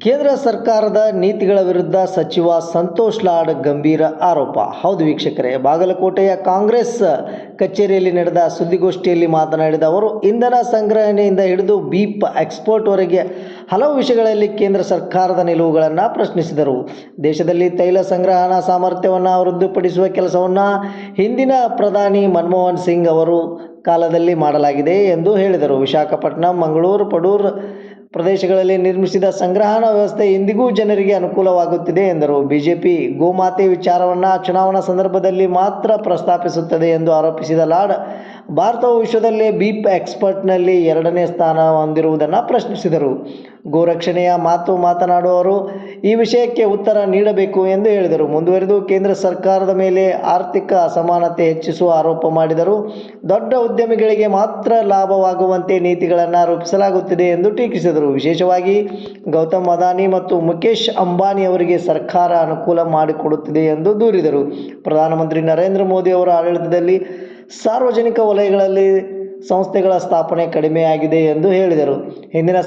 ಕೇಂದ್ರ ಸರ್ಕಾರದ ನೀತಿಗಳ ವಿರುದ್ಧ ಸಚಿವ ಸಂತೋಷ್ ಲಾಡ್ ಗಂಭೀರ ಆರೋಪ. ಹೌದು ವೀಕ್ಷಕರೇ, ಬಾಗಲಕೋಟೆಯ ಕಾಂಗ್ರೆಸ್ ಕಚೇರಿಯಲ್ಲಿ ನಡೆದ ಸುದ್ದಿಗೋಷ್ಠಿಯಲ್ಲಿ ಮಾತನಾಡಿದ ಅವರು, ಇಂಧನ ಸಂಗ್ರಹಣೆಯಿಂದ ಹಿಡಿದು ಬೀಪ್ ಎಕ್ಸ್ಪೋರ್ಟ್ವರೆಗೆ ಹಲವು ವಿಷಯಗಳಲ್ಲಿ ಕೇಂದ್ರ ಸರ್ಕಾರದ ನಿಲುವುಗಳನ್ನು ಪ್ರಶ್ನಿಸಿದರು. ದೇಶದಲ್ಲಿ ತೈಲ ಸಂಗ್ರಹಣಾ ಸಾಮರ್ಥ್ಯವನ್ನು ವೃದ್ಧಿಪಡಿಸುವ ಕೆಲಸವನ್ನು ಹಿಂದಿನ ಪ್ರಧಾನಿ ಮನಮೋಹನ್ ಸಿಂಗ್ ಅವರು ಕಾಲದಲ್ಲಿ ಮಾಡಲಾಗಿದೆ ಎಂದು ಹೇಳಿದರು. ವಿಶಾಖಪಟ್ಟಣಂ, ಮಂಗಳೂರು, ಪಡೂರ್ ಪ್ರದೇಶಗಳಲ್ಲಿ ನಿರ್ಮಿಸಿದ ಸಂಗ್ರಹಣಾ ವ್ಯವಸ್ಥೆ ಇಂದಿಗೂ ಜನರಿಗೆ ಅನುಕೂಲವಾಗುತ್ತಿದೆ ಎಂದರು. ಬಿಜೆಪಿ ಗೋಮಾತೆ ವಿಚಾರವನ್ನು ಚುನಾವಣಾ ಸಂದರ್ಭದಲ್ಲಿ ಮಾತ್ರ ಪ್ರಸ್ತಾಪಿಸುತ್ತದೆ ಎಂದು ಆರೋಪಿಸಿದ ಲಾಡ್, ಭಾರತವು ವಿಶ್ವದಲ್ಲೇ ಬೀಪ್ ಎಕ್ಸ್ಪೋರ್ಟ್ನಲ್ಲಿ 2ನೇ ಸ್ಥಾನ ಹೊಂದಿರುವುದನ್ನು ಪ್ರಶ್ನಿಸಿದರು. ಗೋರಕ್ಷಣೆಯ ಮಾತನಾಡುವವರು ಈ ವಿಷಯಕ್ಕೆ ಉತ್ತರ ನೀಡಬೇಕು ಎಂದು ಹೇಳಿದರು. ಮುಂದುವರೆದು ಕೇಂದ್ರ ಸರ್ಕಾರದ ಮೇಲೆ ಆರ್ಥಿಕ ಅಸಮಾನತೆ ಹೆಚ್ಚಿಸುವ ಆರೋಪ ಮಾಡಿದರು. ದೊಡ್ಡ ಉದ್ಯಮಿಗಳಿಗೆ ಮಾತ್ರ ಲಾಭವಾಗುವಂತೆ ನೀತಿಗಳನ್ನು ರೂಪಿಸಲಾಗುತ್ತಿದೆ ಎಂದು ಟೀಕಿಸಿದರು. ವಿಶೇಷವಾಗಿ ಗೌತಮ್ ಅದಾನಿ ಮತ್ತು ಮುಕೇಶ್ ಅಂಬಾನಿ ಅವರಿಗೆ ಸರ್ಕಾರ ಅನುಕೂಲ ಮಾಡಿಕೊಡುತ್ತಿದೆ ಎಂದು ದೂರಿದರು. ಪ್ರಧಾನಮಂತ್ರಿ ನರೇಂದ್ರ ಮೋದಿ ಅವರ ಆಡಳಿತದಲ್ಲಿ ಸಾರ್ವಜನಿಕ ವಲಯಗಳಲ್ಲಿ ಸಂಸ್ಥೆಗಳ ಸ್ಥಾಪನೆ ಕಡಿಮೆಯಾಗಿದೆ ಎಂದು ಹೇಳಿದರು. ಹಿಂದಿನ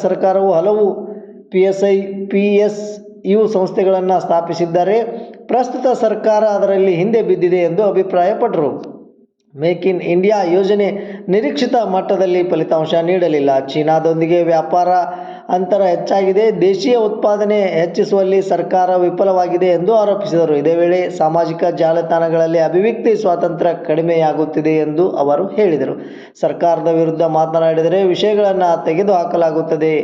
ಸರ್ಕಾರವು ಹಲವು PSU ಸಂಸ್ಥೆಗಳನ್ನು ಸ್ಥಾಪಿಸಿದ್ದರೆ ಪ್ರಸ್ತುತ ಸರ್ಕಾರ ಅದರಲ್ಲಿ ಹಿಂದೆ ಬಿದ್ದಿದೆ ಎಂದು ಅಭಿಪ್ರಾಯಪಟ್ಟರು. ಮೇಕ್ ಇನ್ ಇಂಡಿಯಾ ಯೋಜನೆ ನಿರೀಕ್ಷಿತ ಮಟ್ಟದಲ್ಲಿ ಫಲಿತಾಂಶ ನೀಡಲಿಲ್ಲ. ಚೀನಾದೊಂದಿಗೆ ವ್ಯಾಪಾರ ಅಂತರ ಹೆಚ್ಚಾಗಿದೆ. ದೇಶೀಯ ಉತ್ಪಾದನೆ ಹೆಚ್ಚಿಸುವಲ್ಲಿ ಸರ್ಕಾರ ವಿಫಲವಾಗಿದೆ ಎಂದು ಆರೋಪಿಸಿದರು. ಇದೇ ವೇಳೆ ಸಾಮಾಜಿಕ ಜಾಲತಾಣಗಳಲ್ಲಿ ಅಭಿವ್ಯಕ್ತಿ ಸ್ವಾತಂತ್ರ್ಯ ಕಡಿಮೆಯಾಗುತ್ತಿದೆ ಎಂದು ಅವರು ಹೇಳಿದರು. ಸರ್ಕಾರದ ವಿರುದ್ಧ ಮಾತನಾಡಿದರೆ ವಿಷಯಗಳನ್ನು ತೆಗೆದುಹಾಕಲಾಗುತ್ತದೆ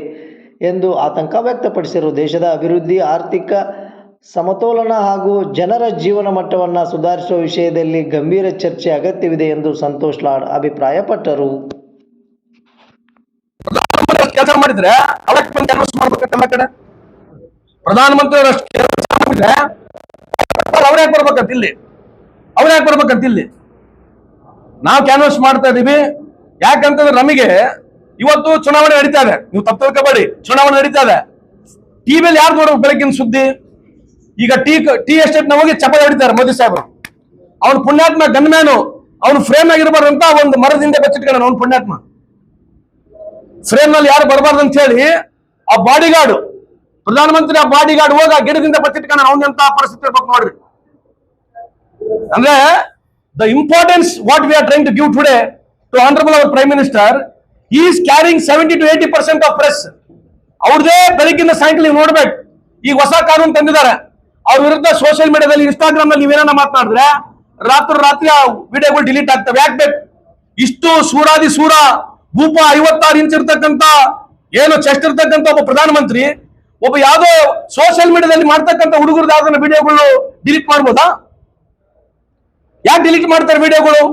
ಎಂದು ಆತಂಕ ವ್ಯಕ್ತಪಡಿಸಿದರು. ದೇಶದ ಅಭಿವೃದ್ಧಿ, ಆರ್ಥಿಕ ಸಮತೋಲನ ಹಾಗೂ ಜನರ ಜೀವನ ಮಟ್ಟವನ್ನು ಸುಧಾರಿಸುವ ವಿಷಯದಲ್ಲಿ ಗಂಭೀರ ಚರ್ಚೆ ಅಗತ್ಯವಿದೆ ಎಂದು ಸಂತೋಷ್ ಲಾಡ್ ಅಭಿಪ್ರಾಯಪಟ್ಟರು. ಕೆಲಸ ಮಾಡಿದ್ರೆ ಅವಕ್ಕೆ ಬಂದು ಕೆಲಸ ಮಾಡ್ಬೇಕಂತ ಕಡೆ ಪ್ರಧಾನಮಂತ್ರಿ ಅವ್ರ ಯಾಕೆ ಬರ್ಬೇಕಂತ ಇಲ್ಲಿ ನಾವು ಕ್ಯಾನ್ವಸ್ ಮಾಡ್ತಾ ಇದೀವಿ. ಯಾಕಂತಂದ್ರೆ ನಮಗೆ ಇವತ್ತು ಚುನಾವಣೆ ನಡೀತಾ ಇದೆ. ನೀವು ತಪ್ಪು ತಿಳ್ಕೊಬೇಡಿ, ಚುನಾವಣೆ ನಡೀತಾ ಇದೆ. ಟಿವಿಯಲ್ಲಿ ಯಾರು ನೋಡ್ಬೇಕು ಬೆಳಗಿನ ಸುದ್ದಿ? ಈಗ ಟೀ ಎಸ್ಟೇಟ್ ನ ಹೋಗಿ ಚಪಾತಿ ಹೊಡಿತಾರೆ ಮೋದಿ ಸಾಹೇಬರು. ಅವನು ಪುಣ್ಯಾತ್ಮ ಗನ್ಮ್ಯಾನು, ಅವನು ಫ್ರೇಮ್ ಆಗಿರ್ಬಾರ್ದು ಅಂತ ಒಂದು ಮರದಿಂದ ಬಚ್ಚಿಟ್ಕೊಂಡ. ಅವನು ಪುಣ್ಯಾತ್ಮ ಫ್ರೇಮ್ ನಲ್ಲಿ ಯಾರು ಬರಬಾರ್ದು ಅಂತ ಹೇಳಿ ಆ ಬಾಡಿಗಾರ್ಡ್, ಪ್ರಧಾನಮಂತ್ರಿ ಆ ಬಾಡಿಗಾರ್ಡ್ ಹೋಗ ಗಿಡದಿಂದ ಬಚ್ಚಿಟ್ಕೊಂಡ. ಅವನಂತ ಪರಿಸ್ಥಿತಿ ಇರ್ಬೇಕು ನೋಡ್ರಿ. ಅಂದ್ರೆ the importance what we are trying to give today to honourable our prime minister, he is carrying 70 to 80% of press. ಅವ್ರದೇ ಬೆಳಗ್ಗಿನ ಸಾಯಂಕಾಲ ನೀವು ನೋಡ್ಬೇಕು. ಈಗ ಹೊಸ ಕಾನೂನು ತಂದಿದ್ದಾರೆ. ಅವ್ರ ವಿರುದ್ಧ ಸೋಷಿಯಲ್ ಮೀಡಿಯಾದಲ್ಲಿ, ಇನ್ಸ್ಟಾಗ್ರಾಮ್ ನಲ್ಲಿ ನೀವೇನ ಮಾತನಾಡಿದ್ರೆ ರಾತ್ರಿ ಆ ವಿಡಿಯೋಗಳು ಡಿಲೀಟ್ ಆಗ್ತವೆ. ಯಾಕೆ ಬೇಕು? ಇಷ್ಟು ಸೂರಾದಿ ಸೂರ ಭೂಪ 56 ಇಂಚ್ ಇರ್ತಕ್ಕಂಥ ಏನು ಚೆಸ್ಟ್ ಇರ್ತಕ್ಕಂಥ ಒಬ್ಬ ಪ್ರಧಾನಮಂತ್ರಿ ಒಬ್ಬ ಯಾವ್ದೋ ಸೋಷಿಯಲ್ ಮೀಡಿಯಾದಲ್ಲಿ ಮಾಡ್ತಕ್ಕಂಥ ಹುಡುಗರದ ಯಾವ್ದನ್ನ ವಿಡಿಯೋಗಳು ಡಿಲೀಟ್ ಮಾಡ್ಬೋದಾ? ಯಾಕೆ ಡಿಲೀಟ್ ಮಾಡ್ತಾರೆ ವಿಡಿಯೋಗಳು?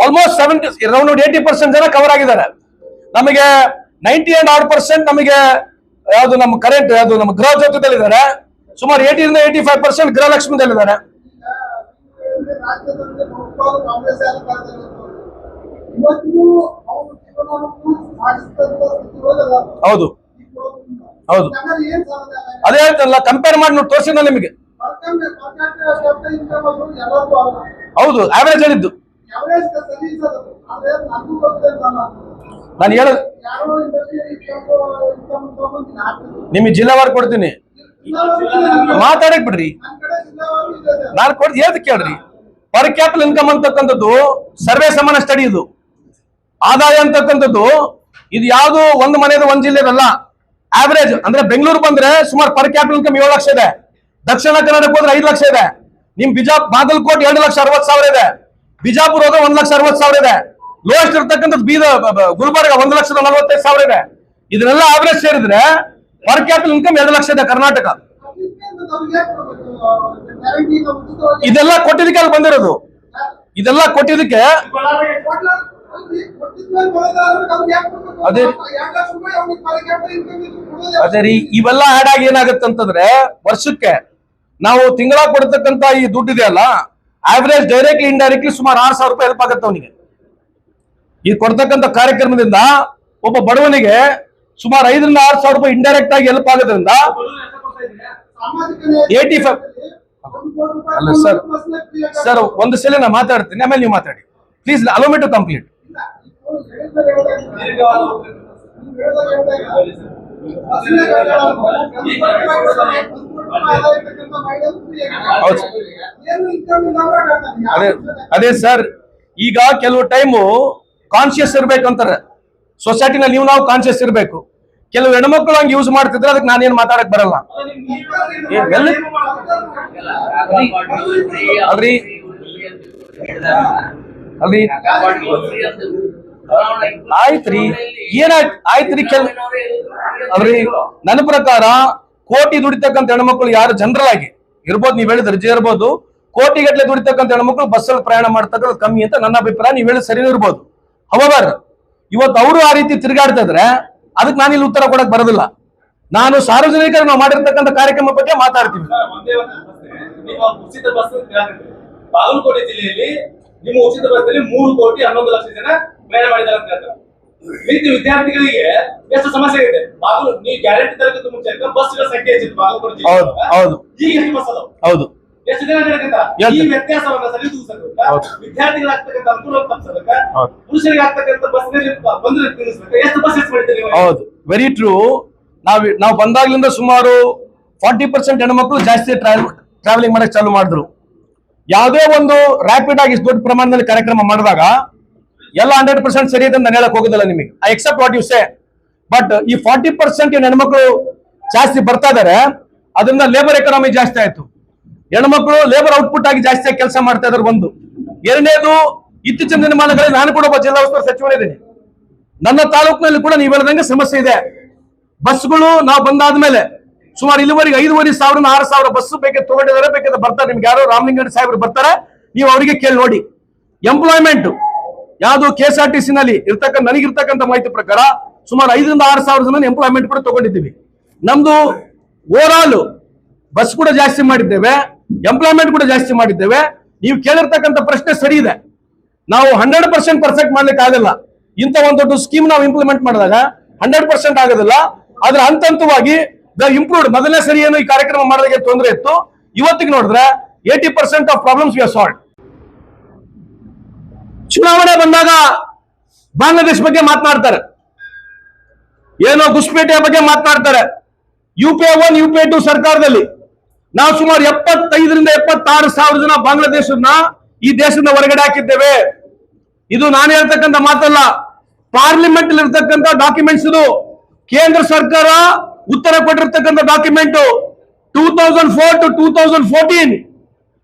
ಆಲ್ಮೋಸ್ಟ್ 80% ಜನ ಕವರ್ ಆಗಿದ್ದಾರೆ. ನಮಗೆ 98% ನಮಗೆ ಯಾವುದು ನಮ್ಮ ಕರೆಂಟ್ ಯಾವುದು ನಮ್ಮ ಗೃಹ ಜೊತೆದಲ್ಲಿದ್ದಾರೆ. ಸುಮಾರು 80 ಇಂದ 85% ಗೃಹಲಕ್ಷ್ಮಿದಲ್ಲಿದ್ದಾರೆ. ಹೌದು ಹೌದು, ಅದೇ ಹೇಳ್ತಲ್ಲ, ಕಂಪೇರ್ ಮಾಡಿ ನೋಡಿ ತೋರಿಸಿದ ನಿಮಗೆ. ಹೌದು, ಆವರೇಜ್ ಹೇಳಿದ್ದು ನಾನು ಹೇಳೋದು. ನಿಮಗೆ ಜಿಲ್ಲಾವಾರು ಕೊಡ್ತೀನಿ, ಮಾತಾಡಕ್ ಬಿಡ್ರಿ. ನಾನು ಕೊಡ್ತೀನಿ, ಹೇಳ್ದಕ್ಕೆ ಕೇಳ್ರಿ. ಪರ್ ಕ್ಯಾಪಿಟಲ್ ಇನ್ಕಮ್ ಅಂತಕ್ಕಂಥದ್ದು ಸರ್ವೇ ಸಾಮಾನ್ಯ ಸ್ಟಡಿ. ಇದು ಆದಾಯ ಅಂತಕ್ಕಂಥದ್ದು ಇದು ಯಾವುದು ಒಂದು ಮನೆಯದು ಒಂದು ಜಿಲ್ಲೆದಲ್ಲ. ಆವರೇಜ್ ಅಂದ್ರೆ ಬೆಂಗಳೂರು ಬಂದ್ರೆ ಸುಮಾರು ಪರ್ ಕ್ಯಾಪಿಟಲ್ ಇನ್ಕಮ್ 7 ಲಕ್ಷ ಇದೆ. ದಕ್ಷಿಣ ಕನ್ನಡಕ್ಕೆ ಹೋದ್ರೆ 5 ಲಕ್ಷ ಇದೆ. ನಿಮ್ ಬಾಗಲಕೋಟೆ 2,60,000 ಇದೆ. ಬಿಜಾಪುರ ಹೋದ್ರೆ 1,60,000 ಇದೆ. ಲೋಯೆಸ್ಟ್ ಇರ್ತಕ್ಕಂಥದ್ದು ಗುಲ್ಬರ್ಗ 1,45,000 ಇದೆ. ಇದನ್ನೆಲ್ಲ ಆವರೇಜ್ ಸೇರಿದ್ರೆ ಪರ್ ಕ್ಯಾಪಿಟಲ್ ಇನ್ಕಮ್ 2 ಲಕ್ಷ ಇದೆ ಕರ್ನಾಟಕ. ಇದೆಲ್ಲ ಕೊಟ್ಟಿದ್ದಕ್ಕೆ ಅಲ್ಲಿ ಬಂದಿರೋದು. ಇದೆಲ್ಲ ಕೊಟ್ಟಿದ್ದಕ್ಕೆ ಅದೇ ರೀ. ಇವೆಲ್ಲ ಆಡ್ ಆಗಿ ಏನಾಗುತ್ತೆ ಅಂತಂದ್ರೆ ವರ್ಷಕ್ಕೆ ನಾವು ತಿಂಗಳ ಕೊಡ್ತಕ್ಕಂತ ಈ ದುಡ್ಡು ಇದೆಯಲ್ಲ, ಆವರೇಜ್ ಡೈರೆಕ್ಟ್ಲಿ ಇಂಡೈರೆಕ್ಟ್ಲಿ ಸುಮಾರು 6,000 ರೂಪಾಯಿ ಹೆಲ್ಪ್ ಆಗುತ್ತೆ ಅವನಿಗೆ. ಈ ಕೊಡ್ತಕ್ಕಂಥ ಕಾರ್ಯಕ್ರಮದಿಂದ ಒಬ್ಬ ಬಡವನಿಗೆ ಸುಮಾರು 5,000 ರಿಂದ 6,000 ರೂಪಾಯಿ ಇಂಡೈರೆಕ್ಟ್ ಆಗಿ ಹೆಲ್ಪ್ ಆಗೋದ್ರಿಂದ 85. ಅಲ್ಲ ಸರ್ ಒಂದು ಸಲ ನಾ ಮಾತಾಡ್ತೀನಿ, ಆಮೇಲೆ ನೀವು ಮಾತಾಡಿ please. Allow me to complete. ಅದೇ ಅದೇ ಸರ್, ಈಗ ಕೆಲವು ಟೈಮು ಕಾನ್ಶಿಯಸ್ ಇರ್ಬೇಕಂತಾರೆ ಸೊಸೈಟಿನಲ್ಲಿ, ನಾವು ಕಾನ್ಶಿಯಸ್ ಇರ್ಬೇಕು. ಕೆಲವು ಹೆಣ್ಮಕ್ಳು ಹಂಗೆ ಯೂಸ್ ಮಾಡ್ತಿದ್ರೆ ಅದಕ್ಕೆ ನಾನೇನು ಮಾತಾಡಕ್ ಬರಲ್ಲ. ಅಲ್ರಿ ಅಲ್ರಿ ಆಯ್ತ್ರಿ, ಆಯ್ತ್ರಿ ಅಲ್ರಿ, ನನ್ನ ಪ್ರಕಾರ ಕೋಟಿ ದುಡಿತಕ್ಕಂಥ ಹೆಣ್ಮಕ್ಳು ಯಾರು ಜನರಲ್ ಆಗಿ ಇರ್ಬೋದು, ನೀವ್ ಹೇಳಿದ ರಜೆ ಇರ್ಬೋದು, ಕೋಟಿಗಟ್ಟಲೆ ದುಡಿತಕ್ಕಂಥ ಹೆಣ್ಮಕ್ಳು ಬಸ್ಸಲ್ಲಿ ಪ್ರಯಾಣ ಮಾಡ್ತಕ್ಕಂಥ ಕಮ್ಮಿ ಅಂತ ನನ್ನ ಅಭಿಪ್ರಾಯ. ನೀವ್ ಹೇಳಿದ ಸರಿ ಇರ್ಬೋದು. ಹವರ್ ಇವತ್ತು ಅವರು ಆ ರೀತಿ ತಿರುಗಾಡ್ತಾ ಇದ್ರೆ ಅದಕ್ಕೆ ನಾನು ಇಲ್ಲಿ ಉತ್ತರ ಕೊಡಕ್ ಬರೋದಿಲ್ಲ. ನಾನು ಸಾರ್ವಜನಿಕರು ನಾವು ಮಾಡಿರ್ತಕ್ಕಂಥ ಕಾರ್ಯಕ್ರಮ ಬಗ್ಗೆ ಮಾತಾಡ್ತೀವಿ. ಉಚಿತ ಬಸ್ ಬಾಗಲಕೋಟೆ ಜಿಲ್ಲೆಯಲ್ಲಿ ನಿಮ್ಮ ಉಚಿತ ಬಸ್ಸಲ್ಲಿ 3,11,00,000 ಜನ ಪ್ರಯಾಣ ಮಾಡಿದ್ದಾರೆ ಅಂತ ಹೇಳ್ತಾರೆ. ರೀತಿ ವಿದ್ಯಾರ್ಥಿಗಳಿಗೆ ಎಷ್ಟು ಸಮಸ್ಯೆ ಇದೆ. ನೀವು ಗ್ಯಾರಂಟಿ ತರಗತಿ ಮುಂಚೆ ಬಸ್ಗಳ ಸಂಖ್ಯೆ ಹೆಚ್ಚಿತ್ತು ಬಾಗಲಕೋಟೆ ಜಿಲ್ಲೆ. ಈಗ ಎಷ್ಟು ಬಸ್ ಅದಾವ? ಹೌದು. ಎಷ್ಟು ಜನ ನಡೆಯಕತ್ತ? ಈ ವ್ಯತ್ಯಾಸವನ್ನ ಸರಿದೂಗಿಸಬೇಕು. ವಿದ್ಯಾರ್ಥಿಗಳಾಗ್ತಕ್ಕಂಥ ಅನುಕೂಲ ತಪ್ಪಿಸಬೇಕ, ಪುರುಷರಿಗೆ ಆಗ್ತಕ್ಕಂಥ ಬಸ್ ಬಂದ್ರೆ ತಿಳಿಸ್ಬೇಕು. ಎಷ್ಟು ಬಸ್ ಹೆಚ್ಚು ಮಾಡಿದ್ದೀರಿ? ಹೌದು, ವೆರಿ ಟ್ರೂ. ನಾವು ಬಂದಾಗ್ಲಿಂದ ಸುಮಾರು 40% ಹೆಣ್ಮಕ್ಳು ಜಾಸ್ತಿ ಟ್ರಾವೆಲಿಂಗ್ ಮಾಡಕ್ ಚಾಲು ಮಾಡಿದ್ರು. ಯಾವುದೇ ಒಂದು ರ್ಯಾಪಿಡ್ ಆಗಿ ದೊಡ್ಡ ಪ್ರಮಾಣದಲ್ಲಿ ಕಾರ್ಯಕ್ರಮ ಮಾಡಿದಾಗ ಎಲ್ಲ 100% ಸರಿ ಇದೆ ಅಂತ ನಾನು ಹೇಳಕ್ ಹೋಗೋದಿಲ್ಲ ನಿಮಗೆ. I accept what you say. But ಈ 40% ಹೆಣ್ಮಕ್ಳು ಜಾಸ್ತಿ ಬರ್ತಾ ಇದಾರೆ, ಅದರಿಂದ ಲೇಬರ್ ಎಕಾನಮಿ ಜಾಸ್ತಿ ಆಯ್ತು. ಹೆಣ್ಮಕ್ಳು ಲೇಬರ್ ಔಟ್ಪುಟ್ ಆಗಿ ಜಾಸ್ತಿ ಕೆಲಸ ಮಾಡ್ತಾ ಇದ್ದಾರೆ. ಒಂದು. ಎರಡನೇದು, ಇತ್ತೀಚಿನ ದಿನಮಾನಗಳಲ್ಲಿ ನಾನು ಕೂಡ ಒಬ್ಬ ಜಿಲ್ಲಾ ಉಸ್ತುವಾರಿ ಸಚಿವನಿದ್ದೀನಿ. ನನ್ನ ತಾಲೂಕಿನಲ್ಲಿ ಕೂಡ ನೀವು ಹೇಳಿದಂಗೆ ಸಮಸ್ಯೆ ಇದೆ. ಬಸ್ಗಳು ನಾವು ಬಂದಾದ್ಮೇಲೆ ಸುಮಾರು ಇಲ್ಲಿವರೆಗೆ 5,500 6,000 ಬಸ್ ಬೇಕಾದ್ರೆ ತಗೊಂಡಿದ್ದಾರೆ, ಬೇಕಾದ್ರೆ ಬರ್ತಾರೆ. ನಿಮ್ಗೆ ಯಾರೋ ರಾಮಲಿಂಗಣ್ಣ ಸಾಹೇಬ್ರು ಬರ್ತಾರೆ, ನೀವು ಅವರಿಗೆ ಕೇಳಿ ನೋಡಿ. ಎಂಪ್ಲಾಯ್ಮೆಂಟ್ ಯಾವುದು KSRTC ನಲ್ಲಿ ಇರ್ತಕ್ಕಂಥ, ನನಗಿರ್ತಕ್ಕಂಥ ಮಾಹಿತಿ ಪ್ರಕಾರ ಸುಮಾರು 5,000 to 6,000 ಜನ ಎಂಪ್ಲಾಯ್ಮೆಂಟ್ ಕೂಡ ತಗೊಂಡಿದ್ದೀವಿ. ನಮ್ದು ಓವರ್ ಆಲ್ ಬಸ್ ಕೂಡ ಜಾಸ್ತಿ ಮಾಡಿದ್ದೇವೆ, ಎಂಪ್ಲಾಯ್ಮೆಂಟ್ ಕೂಡ ಜಾಸ್ತಿ ಮಾಡಿದ್ದೇವೆ. ನೀವು ಕೇಳಿರ್ತಕ್ಕಂಥ ಪ್ರಶ್ನೆ ಸರಿ ಇದೆ. ನಾವು 100% ಪರ್ಫೆಕ್ಟ್ ಮಾಡ್ಲಿಕ್ಕೆ ಆಗಲ್ಲ. ಇಂಥ ಒಂದು ದೊಡ್ಡ ಸ್ಕೀಮ್ ನಾವು ಇಂಪ್ಲಿಮೆಂಟ್ ಮಾಡಿದಾಗ 100% ಆಗೋದಿಲ್ಲ. ಆದ್ರೆ ಹಂತವಾಗಿ ಇಂಪ್ರೂವ್ಡ್. ಮೊದಲನೇ ಸರಿ ಏನು ಈ ಕಾರ್ಯಕ್ರಮ ಮಾಡೋದಕ್ಕೆ ತೊಂದರೆ ಇತ್ತು, ಇವತ್ತಿಗೆ ನೋಡಿದ್ರೆ 80% of problems we are solved. ಚುನಾವಣೆ ಬಂದಾಗ ಬಾಂಗ್ಲಾದೇಶ್ ಬಗ್ಗೆ ಮಾತನಾಡ್ತಾರೆ, ಏನೋ ಗುಸ್ಪೇಟೆಯ ಬಗ್ಗೆ ಮಾತನಾಡ್ತಾರೆ. UPA 1 UPA 2 ಸರ್ಕಾರದಲ್ಲಿ ನಾವು ಸುಮಾರು 75,000 to 76,000 ಜನ ಬಾಂಗ್ಲಾದೇಶನ ಈ ದೇಶದಿಂದ ಹೊರಗಡೆ ಹಾಕಿದ್ದೇವೆ. ಇದು ನಾನು ಹೇಳ್ತಕ್ಕಂಥ ಮಾತಲ್ಲ, ಪಾರ್ಲಿಮೆಂಟ್ ಇರ್ತಕ್ಕಂಥ ಡಾಕ್ಯುಮೆಂಟ್ಸ್. ಇದು ಕೇಂದ್ರ ಸರ್ಕಾರ ಉತ್ತರ ಕೊಟ್ಟಿರ್ತಕ್ಕಂಥ ಡಾಕ್ಯುಮೆಂಟ್. 2004 to 2014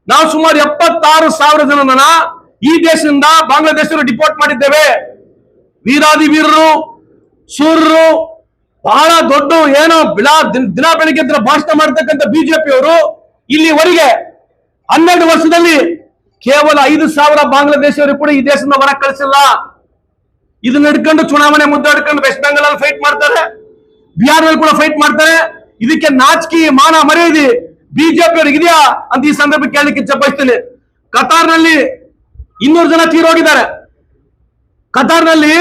ನಾವು ಸುಮಾರು 76,000 ಜನನ ಈ ದೇಶದಿಂದ ಬಾಂಗ್ಲಾದೇಶರು ಡಿಪೋರ್ಟ್ ಮಾಡಿದ್ದೇವೆ. ವೀರಾದಿ ವೀರರು, ಸೂರ್ಯರು, ಬಹಳ ದೊಡ್ಡ ಏನೋ ದಿನ ಬೆಳಿಗ್ಗೆ ಭಾಷಣ ಮಾಡತಕ್ಕಂಥ ಬಿಜೆಪಿಯವರು ಇಲ್ಲಿವರೆಗೆ 12 ವರ್ಷದಲ್ಲಿ ಕೇವಲ 5,000 ಬಾಂಗ್ಲಾದೇಶಿಯವರು ಕೂಡ ಈ ದೇಶದಿಂದ ಹೊರ ಕಳಿಸಿಲ್ಲ. ಇದನ್ನ ಹಿಡ್ಕೊಂಡು ಚುನಾವಣೆ ಮುದ್ದೆ ಹಿಡ್ಕೊಂಡು ವೆಸ್ಟ್ ಬೆಂಗಾಲ್ ಅಲ್ಲಿ ಫೈಟ್ ಮಾಡ್ತಾರೆ, ಬಿಹಾರ್ ನಲ್ಲಿ ಕೂಡ ಫೈಟ್ ಮಾಡ್ತಾರೆ. ಇದಕ್ಕೆ ನಾಚಿಕೆ ಮಾನ ಮರ್ಯಾದೆ ಬಿಜೆಪಿ ಅವರಿಗೆ ಇದೆಯಾ ಅಂತ ಈ ಸಂದರ್ಭ ಕೇಳಲಿಕ್ಕೆ ಇಚ್ಛೆ ಬಯಸ್ತೇನೆ. ಕತಾರ್ನಲ್ಲಿ 200 ಜನ ತೀರೋಗಿದ್ದಾರೆ. ಕತಾರ್ನಲ್ಲಿ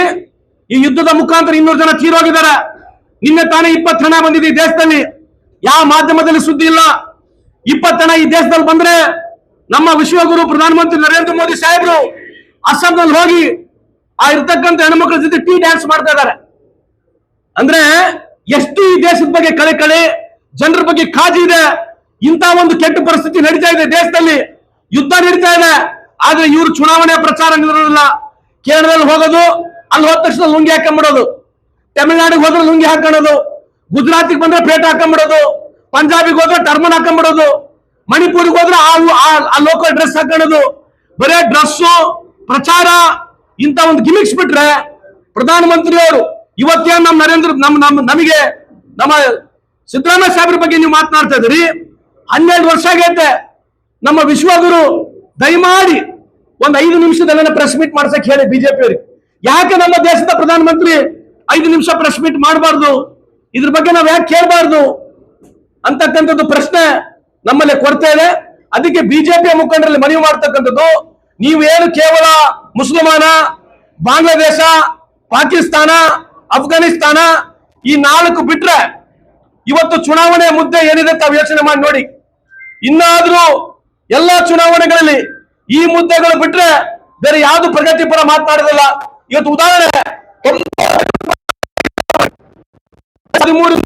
ಈ ಯುದ್ಧದ ಮುಖಾಂತರ 200 ಜನ ತೀರೋಗಿದ್ದಾರೆ. ನಿನ್ನೆ ತಾನೇ 20 ಹಣ ಬಂದಿದೆ ಈ ದೇಶದಲ್ಲಿ. ಯಾವ ಮಾಧ್ಯಮದಲ್ಲಿ ಸುದ್ದಿ ಇಲ್ಲ. 20 ಹಣ ಈ ದೇಶದಲ್ಲಿ ಬಂದ್ರೆ ನಮ್ಮ ವಿಶ್ವಗುರು ಪ್ರಧಾನಮಂತ್ರಿ ನರೇಂದ್ರ ಮೋದಿ ಸಾಹೇಬರು ಅಸ್ಸಾಂನಲ್ಲಿ ಹೋಗಿ ಆ ಇರ್ತಕ್ಕಂಥ ಹೆಣ್ಮಕ್ಳ ಜೊತೆ ಟೀ ಡ್ಯಾನ್ಸ್ ಮಾಡ್ತಾ ಇದ್ದಾರೆ. ಅಂದ್ರೆ ಎಷ್ಟು ಈ ದೇಶದ ಬಗ್ಗೆ ಕಳೆ ಜನರ ಬಗ್ಗೆ ಕಾಳಜಿ ಇದೆ. ಇಂಥ ಒಂದು ಕೆಟ್ಟ ಪರಿಸ್ಥಿತಿ ನಡೀತಾ ಇದೆ ದೇಶದಲ್ಲಿ, ಯುದ್ಧ ನಡೀತಾ ಇದೆ. ಆದ್ರೆ ಇವರು ಚುನಾವಣೆ ಪ್ರಚಾರ ನಿಲ್ಲೋದಿಲ್ಲ. ಕೇರಳದಲ್ಲಿ ಹೋಗೋದು, ಅಲ್ಲಿ ಹೋದ ತಕ್ಷಣ ಲುಂಗಿ ಹಾಕೊಂಡ್ಬಿಡೋದು, ತಮಿಳುನಾಡಿಗೆ ಹೋದ್ರೆ ಲುಂಗಿ ಹಾಕೊಳ್ಳೋದು, ಗುಜರಾತಿಗೆ ಬಂದ್ರೆ ಪೇಟ ಹಾಕೊಂಡ್ಬಿಡೋದು, ಪಂಜಾಬಿಗೆ ಹೋದ್ರೆ ಟರ್ಮನ್ ಹಾಕೊಂಡ್ಬಿಡೋದು, ಮಣಿಪುರಿಗೆ ಹೋದ್ರೆ ಆ ಲೋಕಲ್ ಡ್ರೆಸ್ ಹಾಕೊಳ್ಳೋದು, ಬರೇ ಡ್ರೆಸ್ಸು ಪ್ರಚಾರ ಇಂಥ ಒಂದು ಗಿಮಿಕ್ಸ್ ಬಿಟ್ರೆ ಪ್ರಧಾನಮಂತ್ರಿಯವರು ಇವತ್ತೇನು ನಮಗೆ ನಮ್ಮ ಸಿದ್ದರಾಮಯ್ಯ ಸಾಹೇಬ್ರ ಬಗ್ಗೆ ನೀವು ಮಾತನಾಡ್ತಾ ಇದ್ದೀರಿ. 12 ವರ್ಷ ಆಗೈತೆ. ನಮ್ಮ ವಿಶ್ವಗುರು ದಯಮಾಡಿ ಒಂದು 5 ನಿಮಿಷದಲ್ಲ ಪ್ರೆಸ್ ಮೀಟ್ ಮಾಡ್ಸಕ್ ಹೇಳಿ ಬಿಜೆಪಿ ಅವರಿಗೆ. ಯಾಕೆ ನಮ್ಮ ದೇಶದ ಪ್ರಧಾನಮಂತ್ರಿ 5 ನಿಮಿಷ ಪ್ರೆಸ್ ಮೀಟ್ ಮಾಡಬಾರ್ದು? ಇದ್ರ ಬಗ್ಗೆ ನಾವು ಯಾಕೆ ಕೇಳಬಾರ್ದು ಅಂತಕ್ಕಂಥದ್ದು ಪ್ರಶ್ನೆ ನಮ್ಮಲ್ಲಿ ಕೊರತೆ ಇದೆ. ಅದಕ್ಕೆ ಬಿಜೆಪಿಯ ಮುಖಂಡರಲ್ಲಿ ಮನವಿ ಮಾಡ್ತಕ್ಕಂಥದ್ದು, ನೀವೇನು ಕೇವಲ ಮುಸಲ್ಮಾನ, ಬಾಂಗ್ಲಾದೇಶ, ಪಾಕಿಸ್ತಾನ, ಅಫ್ಘಾನಿಸ್ತಾನ ಈ 4 ಬಿಟ್ರೆ ಇವತ್ತು ಚುನಾವಣೆ ಮುದ್ದೆ ಏನಿದೆ ತಾವು ಯೋಚನೆ ಮಾಡಿ ನೋಡಿ. ಇನ್ನಾದ್ರೂ ಎಲ್ಲಾ ಚುನಾವಣೆಗಳಲ್ಲಿ ಈ ಮುದ್ದೆಗಳು ಬಿಟ್ರೆ ಬೇರೆ ಯಾವುದು ಪ್ರಗತಿಪರ ಮಾತನಾಡೋದಿಲ್ಲ. ಇವತ್ತು ಉದಾಹರಣೆ ₹58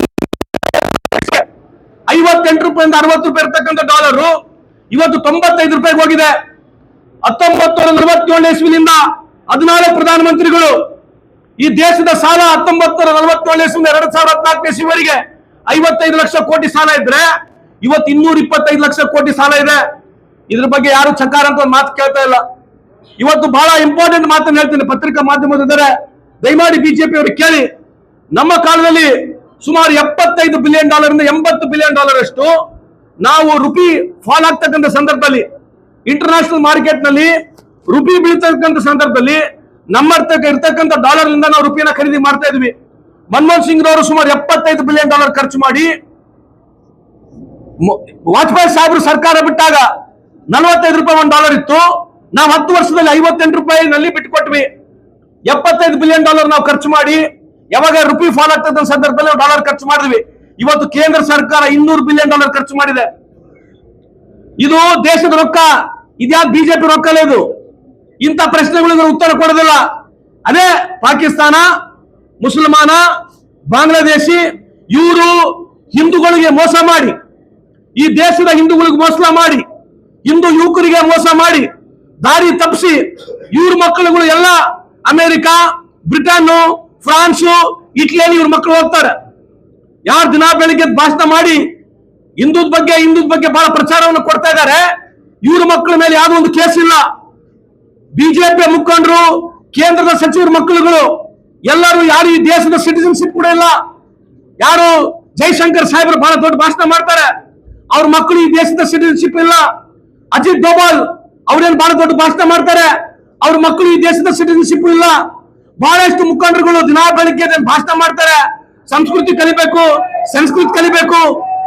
₹60 ಇರ್ತಕ್ಕಂಥ ಡಾಲರ್ ಇವತ್ತು ₹95 ಹೋಗಿದೆ. 1947 ಇಸ್ವಿನಿಂದ 14 ಪ್ರಧಾನಮಂತ್ರಿಗಳು ಈ ದೇಶದ ಸಾಲ 1947 ಇಸ್ವಿಯಿಂದ 2014 ಇಸ್ವಿವರೆಗೆ 55 ಲಕ್ಷ ಕೋಟಿ ಸಾಲ ಇದ್ರೆ ಇವತ್ತು 225 ಲಕ್ಷ ಕೋಟಿ ಸಾಲ ಇದೆ. ಇದ್ರ ಬಗ್ಗೆ ಯಾರು ಚಕಾರ ಅಂತ ಒಂದು ಮಾತು ಕೇಳ್ತಾ ಇಲ್ಲ. ಇವತ್ತು ಬಹಳ ಇಂಪಾರ್ಟೆಂಟ್ ಮಾತನ್ನು ಹೇಳ್ತೀನಿ, ಪತ್ರಿಕಾ ಮಾಧ್ಯಮದಿದ್ದಾರೆ, ದಯಮಾಡಿ ಬಿಜೆಪಿ ಅವರು ಕೇಳಿ. ನಮ್ಮ ಕಾಲದಲ್ಲಿ ಸುಮಾರು $75 ಬಿಲಿಯನ್ ಇಂದ $80 ಬಿಲಿಯನ್ ಅಷ್ಟು ನಾವು ರುಪಿ ಫಾಲ್ ಆಗ್ತಕ್ಕಂಥ ಸಂದರ್ಭದಲ್ಲಿ, ಇಂಟರ್ನ್ಯಾಷನಲ್ ಮಾರ್ಕೆಟ್ ನಲ್ಲಿ ರುಪಿ ಬೀಳ್ತಕ್ಕಂಥ ಸಂದರ್ಭದಲ್ಲಿ ನಮ್ಮ ಇರ್ತಕ್ಕಂಥ ಡಾಲರ್ ನಿಂದ ನಾವು ರುಪಿನ ಖರೀದಿ ಮಾಡ್ತಾ ಇದ್ವಿ. ಮನಮೋಹನ್ ಸಿಂಗ್ ಅವರು ಸುಮಾರು $75 ಬಿಲಿಯನ್ ಖರ್ಚು ಮಾಡಿ, ವಾಜಪೇಯಿ ಸಾಹೇಬರು ಸರ್ಕಾರ ಬಿಟ್ಟಾಗ ₹45 ಒಂದು ಡಾಲರ್ ಇತ್ತು. ನಾವು 10 ವರ್ಷದಲ್ಲಿ ₹58 ಬಿಟ್ಟುಕೊಟ್ವಿ. $75 ಬಿಲಿಯನ್ ನಾವು ಖರ್ಚು ಮಾಡಿ, ಯಾವಾಗ ರುಪಿ ಫಾಲ್ ಆಗ್ತದ ಸಂದರ್ಭದಲ್ಲಿ ಡಾಲರ್ ಖರ್ಚು ಮಾಡಿದ್ವಿ. ಇವತ್ತು ಕೇಂದ್ರ ಸರ್ಕಾರ $200 ಬಿಲಿಯನ್ ಖರ್ಚು ಮಾಡಿದೆ. ಇದು ದೇಶದ ರೊಕ್ಕ, ಇದ್ಯಾವ ಬಿಜೆಪಿ ರೊಕ್ಕಲ್ಲ ಇದು. ಇಂಥ ಪ್ರಶ್ನೆಗಳಿಗೆ ಉತ್ತರ ಕೊಡೋದಿಲ್ಲ. ಅದೇ ಪಾಕಿಸ್ತಾನ, ಮುಸಲ್ಮಾನ, ಬಾಂಗ್ಲಾದೇಶಿ ಇವರು ಹಿಂದೂಗಳಿಗೆ ಮೋಸ ಮಾಡಿ, ಈ ದೇಶದ ಹಿಂದೂಗಳಿಗೆ ಮೋಸ ಮಾಡಿ, ಹಿಂದೂ ಯುವಕರಿಗೆ ಮೋಸ ಮಾಡಿ, ದಾರಿ ತಪ್ಪಿಸಿ ಇವ್ರ ಮಕ್ಕಳುಗಳು ಎಲ್ಲ ಅಮೆರಿಕ, ಬ್ರಿಟನ್, ಫ್ರಾನ್ಸು, ಇಟ್ಲಿಯಲ್ಲಿ ಇವ್ರ ಮಕ್ಕಳು ಹೋಗ್ತಾರೆ. ಯಾರು ದಿನ ಬೆಳಿಗ್ಗೆ ಭಾಷಣ ಮಾಡಿ ಹಿಂದೂದ ಬಗ್ಗೆ ಬಹಳ ಪ್ರಚಾರವನ್ನು ಕೊಡ್ತಾ ಇದ್ದಾರೆ. ಇವ್ರ ಮಕ್ಕಳ ಮೇಲೆ ಯಾವುದೋ ಒಂದು ಕೇಸ್ ಇಲ್ಲ. ಬಿಜೆಪಿ ಮುಖಂಡರು, ಕೇಂದ್ರದ ಸಚಿವರ ಮಕ್ಕಳುಗಳು ಎಲ್ಲರೂ ಯಾರು ಈ ದೇಶದ ಸಿಟಿಜನ್ಶಿಪ್ ಕೂಡ ಇಲ್ಲ. ಯಾರು ಜೈಶಂಕರ್ ಸಾಹೇಬರು ಬಹಳ ದೊಡ್ಡ ಭಾಷಣ ಮಾಡ್ತಾರೆ, ಅವ್ರ ಮಕ್ಕಳು ಈ ದೇಶದ ಸಿಟಿಜನ್ಶಿಪ್ ಇಲ್ಲ. ಅಜಿತ್ ಡೋಭಾಲ್ ಅವ್ರೇನು ಬಹಳ ದೊಡ್ಡ ಭಾಷಣ ಮಾಡ್ತಾರೆ, ಅವ್ರ ಮಕ್ಕಳು ಈ ದೇಶದ ಸಿಟಿಜನ್ಶಿಪ್ ಇಲ್ಲ. ಬಹಳಷ್ಟು ಮುಖಂಡರುಗಳು ದಿನ ಬೆಳಿಗ್ಗೆ ಭಾಷಣ ಮಾಡ್ತಾರೆ, ಸಂಸ್ಕೃತಿ ಕಲಿಬೇಕು, ಸಂಸ್ಕೃತಿ ಕಲಿಬೇಕು,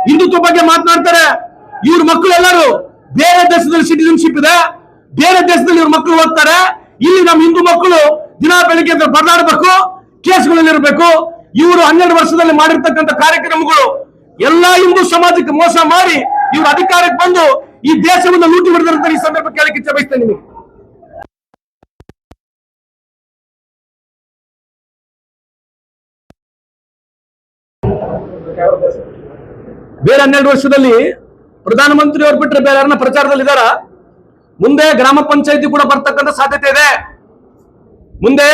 ಹಿಂದುತ್ವ ಬಗ್ಗೆ ಮಾತನಾಡ್ತಾರೆ. ಇವ್ರ ಮಕ್ಕಳು ಎಲ್ಲರೂ ಬೇರೆ ದೇಶದಲ್ಲಿ ಸಿಟಿಜನ್ಶಿಪ್ ಇದೆ, ಬೇರೆ ದೇಶದಲ್ಲಿ ಇವ್ರ ಮಕ್ಕಳು ಹೋಗ್ತಾರೆ. ಇಲ್ಲಿ ನಮ್ಮ ಹಿಂದೂ ಮಕ್ಕಳು ದಿನ ಬೆಳಿಗ್ಗೆ ಬದಲಾಡಬೇಕು, ಕೇಸ್ಗಳಲ್ಲಿ ಇರಬೇಕು. ಇವರು 12 ವರ್ಷದಲ್ಲಿ ಮಾಡಿರ್ತಕ್ಕಂಥ ಕಾರ್ಯಕ್ರಮಗಳು ಎಲ್ಲಾ ಹಿಂದೂ ಸಮಾಜಕ್ಕೆ ಮೋಸ ಮಾಡಿ ಇವರು ಅಧಿಕಾರಕ್ಕೆ ಬಂದು ಈ ದೇಶವನ್ನು ಲೂಟಿ ಹೊಡೆದಿರುತ್ತಾರೆ. ಈ ಸಂದರ್ಭ ಕೇಳಕ್ಕೆ ಇಚ್ಛೆ ಬಯಸ್ತೇನೆ ನಿಮಗೆ. ಬೇರೆ 12 ವರ್ಷದಲ್ಲಿ ಪ್ರಧಾನಮಂತ್ರಿ ಅವ್ರು ಬಿಟ್ಟರೆ ಬೇರೆ ಯಾರನ್ನ ಪ್ರಚಾರದಲ್ಲಿ ಇದ್ದಾರ? ಮುಂದೆ ಗ್ರಾಮ ಪಂಚಾಯತಿ ಕೂಡ ಬರ್ತಕ್ಕಂಥ ಸಾಧ್ಯತೆ ಇದೆ. ಮುಂದೆ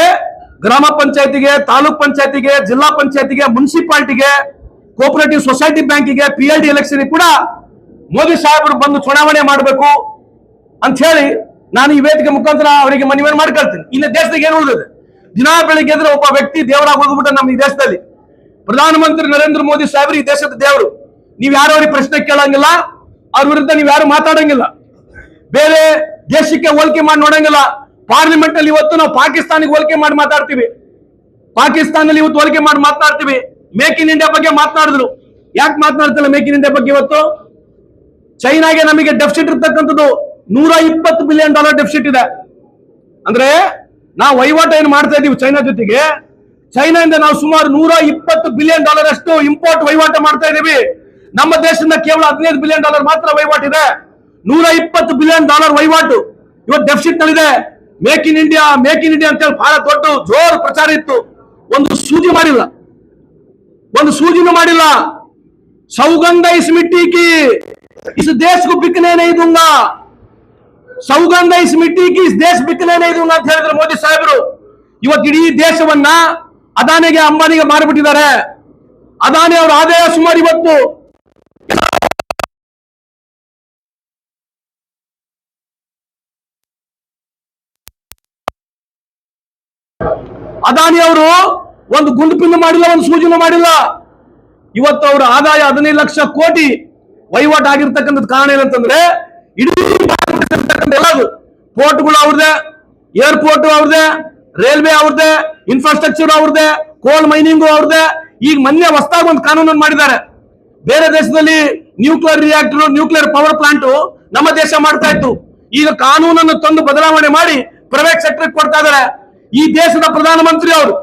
ಗ್ರಾಮ ಪಂಚಾಯತಿಗೆ, ತಾಲೂಕ್ ಪಂಚಾಯತಿಗೆ, ಜಿಲ್ಲಾ ಪಂಚಾಯತಿಗೆ, ಮುನ್ಸಿಪಾಲಿಟಿಗೆ, ಕೋಪರೇಟಿವ್ ಸೊಸೈಟಿ ಬ್ಯಾಂಕಿಗೆ, PLD ಎಲೆಕ್ಷನ್ ಕೂಡ ಮೋದಿ ಸಾಹೇಬರು ಬಂದು ಚುನಾವಣೆ ಮಾಡಬೇಕು ಅಂತ ಹೇಳಿ ನಾನು ಈ ವೇದಿಕೆ ಮುಖಾಂತರ ಅವರಿಗೆ ಮನವಿ ಮಾಡ್ಕೊಳ್ತೀನಿ. ಇನ್ನು ದೇಶದಾಗ ಏನು ಉಳಿದಿದೆ? ದಿನ ಬೆಳಿಗ್ಗೆ ಎದ್ರೆ ಒಬ್ಬ ವ್ಯಕ್ತಿ ದೇವರಾಗಿ ಹೋಗ್ಬಿಟ್ಟ ನಮ್ಮ ಈ ದೇಶದಲ್ಲಿ. ಪ್ರಧಾನಮಂತ್ರಿ ನರೇಂದ್ರ ಮೋದಿ ಸಾಹೇಬರು ಈ ದೇಶದ ದೇವರು. ನೀವು ಯಾರು ಅವ್ರಿಗೆ ಪ್ರಶ್ನೆ ಕೇಳಂಗಿಲ್ಲ, ಅವ್ರ ವಿರುದ್ಧ ನೀವು ಯಾರು ಮಾತಾಡಂಗಿಲ್ಲ, ಬೇರೆ ದೇಶಕ್ಕೆ ಹೋಲಿಕೆ ಮಾಡಿ ನೋಡಂಗಿಲ್ಲ. ಪಾರ್ಲಿಮೆಂಟ್ ಅಲ್ಲಿ ಇವತ್ತು ನಾವು ಪಾಕಿಸ್ತಾನಿಗೆ ಹೋಲಿಕೆ ಮಾಡಿ ಮಾತಾಡ್ತೀವಿ, ಪಾಕಿಸ್ತಾನಲ್ಲಿ ಇವತ್ತು ಹೋಲಿಕೆ ಮಾಡಿ ಮಾತನಾಡ್ತೀವಿ. ಮೇಕ್ ಇನ್ ಇಂಡಿಯಾ ಬಗ್ಗೆ ಮಾತನಾಡಿದ್ರು, ಯಾಕೆ ಮಾತನಾಡ್ತಿಲ್ಲ ಮೇಕ್ ಇನ್ ಇಂಡಿಯಾ ಬಗ್ಗೆ? ಇವತ್ತು ಚೈನಾಗೆ ನಮಗೆ ಡೆಫಿಸಿಟ್ ಇರ್ತಕ್ಕಂಥದ್ದು $120 ಬಿಲಿಯನ್ ಡೆಫಿಸಿಟ್ ಇದೆ. ಅಂದ್ರೆ ನಾವು ವಹಿವಾಟು ಏನು ಮಾಡ್ತಾ ಇದೀವಿ ಚೈನಾ ಜೊತೆಗೆ, ಚೈನಾದಿಂದ ನಾವು ಸುಮಾರು $120 ಬಿಲಿಯನ್ ಅಷ್ಟು ಇಂಪೋರ್ಟ್ ವಹಿವಾಟು ಮಾಡ್ತಾ ಇದೀವಿ. ನಮ್ಮ ದೇಶದಿಂದ ಕೇವಲ $15 ಬಿಲಿಯನ್ ಮಾತ್ರ ವಹಿವಾಟು ಇದೆ. $120 ಬಿಲಿಯನ್ ವಹಿವಾಟು ಇವತ್ತು ಡೆಫಿಸಿಟ್ ನಲ್ಲಿದೆ. ಮೇಕ್ ಇನ್ ಇಂಡಿಯಾ ಅಂತ ಹೇಳಿ ಬಹಳ ದೊಡ್ಡ ಜೋರು ಪ್ರಚಾರ ಇತ್ತು. ಒಂದು ಸೂಜಿನೂ ಮಾಡಿಲ್ಲ. सौगंध इस मिट्टी की, इस देश को बिकने नहीं दूंगा. सौगंध इस मिट्टी की, इस देश बिकने नहीं दूंगा ಅಂತ ಹೇಳಿದ್ರು ಮೋದಿ ಸಾಹೇಬರು. ಇವತ್ತು ಇಡೀ ದೇಶವನ್ನ ಅದಾನಿಗೆ, ಅಂಬಾನಿಗೆ ಮಾರಿಬಿಟ್ಟಿದ್ದಾರೆ. ಅದಾನಿ ಅವರ ಆದಾಯ ಸುಮಾರು ಇವತ್ತು ಅದಾನಿ ಅವರು ಒಂದು ಗುಂಡು ಪಿನ್ನು ಮಾಡಿಲ್ಲ, ಒಂದು ಸೂಜಿನೂ ಮಾಡಿಲ್ಲ. ಇವತ್ತು ಅವರ ಆದಾಯ 15 ಲಕ್ಷ ಕೋಟಿ ವಹಿವಾಟು ಆಗಿರ್ತಕ್ಕಂಥದ್ದು ಕಾರಣ ಏನಂತಂದ್ರೆ ಇಡೀ ಎಲ್ಲದು ಪೋರ್ಟ್ಗಳು ಅವ್ರದೇ, ಏರ್ಪೋರ್ಟ್ ಅವ್ರದೇ, ರೈಲ್ವೆ ಅವ್ರದೇ, ಇನ್ಫ್ರಾಸ್ಟ್ರಕ್ಚರ್ ಅವ್ರದೇ, ಕೋಲ್ ಮೈನಿಂಗು ಅವ್ರದೇ. ಈಗ ಮೊನ್ನೆ ಹೊಸದಾಗಿ ಒಂದು ಕಾನೂನನ್ನು ಮಾಡಿದ್ದಾರೆ. ಬೇರೆ ದೇಶದಲ್ಲಿ nuclear reactor, nuclear power plant ನಮ್ಮ ದೇಶ ಮಾಡ್ತಾ ಇತ್ತು. ಈಗ ಕಾನೂನನ್ನು ತಂದು ಬದಲಾವಣೆ ಮಾಡಿ ಪ್ರೈವೇಟ್ ಸೆಕ್ಟರ್ ಕೊಡ್ತಾ ಇದ್ದಾರೆ. ಈ ದೇಶದ ಪ್ರಧಾನಮಂತ್ರಿ ಅವರು,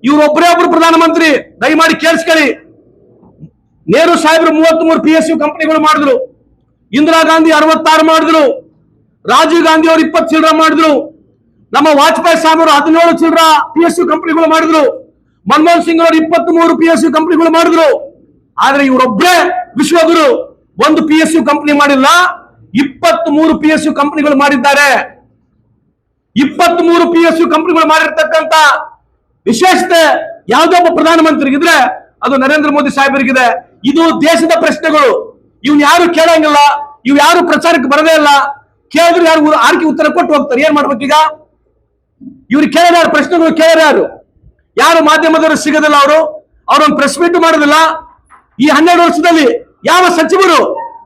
ಇವರು ಒಬ್ಬರೇ ಒಬ್ರು ಪ್ರಧಾನಮಂತ್ರಿ. ದಯಮಾಡಿ ಕೇಳಿಸ್ಕೊಳ್ಳಿ. ನೆಹರು ಸಾಹೇಬರು 33 PSU ಕಂಪನಿಗಳು ಮಾಡಿದ್ರು, ಇಂದಿರಾ ಗಾಂಧಿ 66 ಮಾಡಿದ್ರು, ರಾಜೀವ್ ಗಾಂಧಿ ಅವರು 20 ಚಿಲ್ಲರೆ ಮಾಡಿದ್ರು, ನಮ್ಮ ವಾಜಪೇಯಿ ಸಾಹೇಬರು 17 ಚಿಲ್ಲರ PSU ಕಂಪನಿಗಳು ಮಾಡಿದ್ರು. ಮನಮೋಹನ್ ಸಿಂಗ್ ಅವರು 23 PSU ಕಂಪನಿಗಳು ಮಾಡಿದ್ರು. ಆದ್ರೆ ಇವರೊಬ್ಬರೇ ವಿಶ್ವಗುರು, ಒಂದು PSU ಕಂಪನಿ ಮಾಡಿಲ್ಲ, 23 PSU ಕಂಪನಿಗಳು ಮಾಡಿದ್ದಾರೆ. 23 PSU ಕಂಪನಿಗಳು ಮಾಡಿರ್ತಕ್ಕಂಥ ವಿಶೇಷತೆ ಯಾವುದೊಬ್ಬ ಪ್ರಧಾನಮಂತ್ರಿಗಿದ್ರೆ ಅದು ನರೇಂದ್ರ ಮೋದಿ ಸಾಹೇಬರಿಗಿದೆ. ಇದು ದೇಶದ ಪ್ರಶ್ನೆಗಳು, ಇವ್ನು ಯಾರು ಕೇಳಂಗಿಲ್ಲ, ಇವ್ ಯಾರು ಪ್ರಚಾರಕ್ಕೆ ಬರದೇ ಇಲ್ಲ. ಕೇಳಿದ್ರು ಯಾರು ಆರ್ಕೆ ಉತ್ತರ ಕೊಟ್ಟು ಹೋಗ್ತಾರೆ. ಏನ್ ಮಾಡ್ಬೇಕೀಗ? ಇವ್ರು ಕೇಳಿದಾರು ಪ್ರಶ್ನೆಗಳು, ಕೇಳಿದಾರು ಯಾರು ಮಾಧ್ಯಮದವರು ಸಿಗೋದಿಲ್ಲ. ಅವ್ರೊಂದು ಪ್ರೆಸ್ ಮೀಟ್ ಮಾಡೋದಿಲ್ಲ. ಈ 12 ವರ್ಷದಲ್ಲಿ ಯಾವ ಸಚಿವರು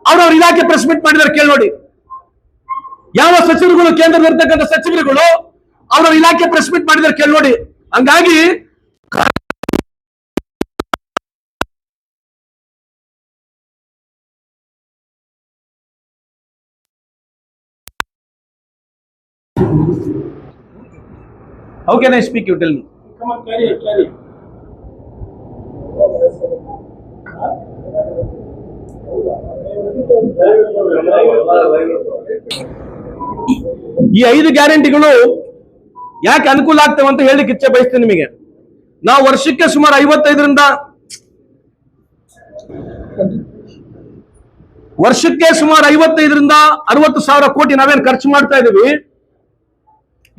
ಅವ್ರವ್ರ ಇಲಾಖೆ ಪ್ರೆಸ್ ಮೀಟ್ ಮಾಡಿದಾರೆ ಕೇಳಿ ನೋಡಿ. ಯಾವ ಸಚಿವರುಗಳು, ಕೇಂದ್ರದಲ್ಲಿರ್ತಕ್ಕಂಥ ಸಚಿವರುಗಳು ಅವ್ರವ್ರ ಇಲಾಖೆ ಪ್ರೆಸ್ ಮೀಟ್ ಮಾಡಿದಾರೆ ಕೇಳಿ ನೋಡಿ. ಹಂಗಾಗಿ how can I speak, you tell me? Come on, carry. ಈ 5 ಗ್ಯಾರಂಟಿಗಳು ಯಾಕೆ ಅನುಕೂಲ ಆಗ್ತವೆ ಅಂತ ಹೇಳಿಕ್ಕೆ ಇಚ್ಛೆ ಬಯಸ್ತೇನೆ ನಿಮಗೆ. ನಾವು ವರ್ಷಕ್ಕೆ ಸುಮಾರು 55ರಿಂದ 60 ಸಾವಿರ ಕೋಟಿ ನಾವೇನು ಖರ್ಚು ಮಾಡ್ತಾ ಇದೀವಿ.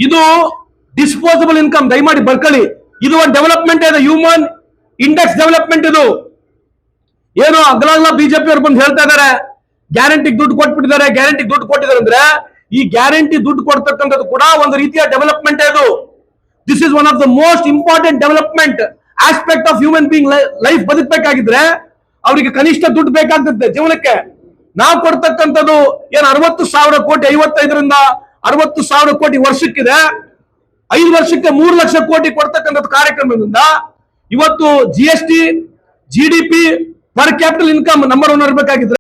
ಇದು ಡಿಸ್ಪೋಸಬಲ್ ಇನ್ಕಮ್, ದಯಮಾಡಿ ಬರ್ಕೊಳ್ಳಿ. ಇದು ಒಂದು ಡೆವಲಪ್ಮೆಂಟ್ ಇದೆ, ಹ್ಯೂಮನ್ ಇಂಡೆಕ್ಸ್ ಡೆವಲಪ್ಮೆಂಟ್. ಇದು ಏನು ಅಗ್ಲಾಗ್ಲ ಬಿಜೆಪಿ ಅವರು ಬಂದು ಹೇಳ್ತಾ ಇದಾರೆ, ಗ್ಯಾರಂಟಿಗೆ ದುಡ್ಡು ಕೊಟ್ಬಿಟ್ಟಿದ್ದಾರೆ, ಗ್ಯಾರಂಟಿಗೆ ದುಡ್ಡು ಕೊಟ್ಟಿದ್ದಾರೆ ಅಂದ್ರೆ ಈ ಗ್ಯಾರಂಟಿ ದುಡ್ಡು ಕೊಡ್ತಕ್ಕಂಥದ್ದು ಕೂಡ ಒಂದು ರೀತಿಯ ಡೆವಲಪ್ಮೆಂಟ್ ಇದು. This is one of the most important development aspect of human being life. ಬದುಕಬೇಕಾಗಿದ್ರೆ ಅವರಿಗೆ ಕನಿಷ್ಠ ದುಡ್ಡು ಬೇಕಾಗ್ತದೆ ಜೀವನಕ್ಕೆ. ನಾವು ಕೊಡ್ತಕ್ಕಂಥದ್ದು ಏನು 60 ಸಾವಿರ ಕೋಟಿ, 55ರಿಂದ 60 ಸಾವಿರ ಕೋಟಿ ವರ್ಷಕ್ಕಿದೆ. 5 ವರ್ಷಕ್ಕೆ 3 ಲಕ್ಷ ಕೋಟಿ ಕೊಡ್ತಕ್ಕಂಥದ್ದು ಕಾರ್ಯಕ್ರಮದಿಂದ ಇವತ್ತು GST, GDP, per capital income number 1 ಇರಬೇಕಾಗಿದ್ರೆ